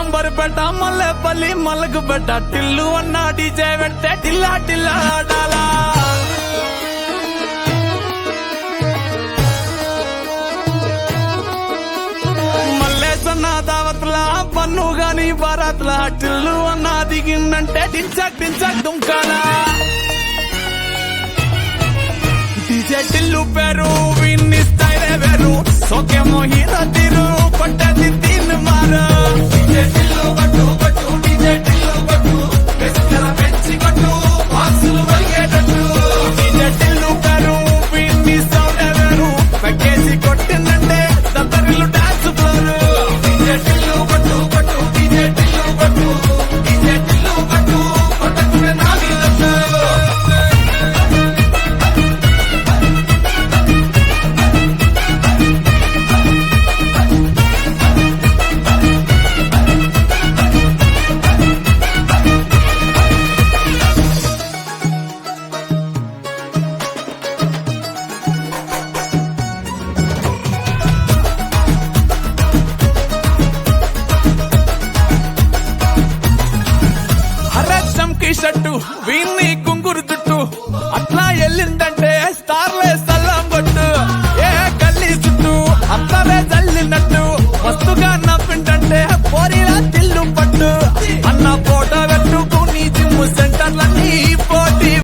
అంబర్పేట మల్లెపల్లి మలకుపేట టిల్లు అన్న డీజే పెడితే టిల్లా టిల్లా ఆడాలా మల్లేసన్న దావత్లా పన్ను గాని బారాత్లా టిల్లు అన్న దిగిందంటే టించక్ టించక్ దుంకాలా డీజే టిల్లు పేరు విన్ని స్టైలే వేరు సోకేమో హీరో తీరు కొట్టది తీన్ మారు డీజే టిల్లు కొట్టు కొట్టు డీజే టిల్లు కొట్టు పెంచర పెంచి కొట్టు బాక్సులు వలిగేటట్టు డీజే టిల్లు పేరు విన్ని సౌండే వేరు పెక్కేసి కొట్టిందంటే దత్తరిల్లు డాన్స్ ఫ్లోరు డీజే టిల్లు కొట్టు కొట్టు డీజే టిల్లు కొట్టు డీజే టిల్లు కొట్టు కొట్టకునే నాది షట్టు వీణ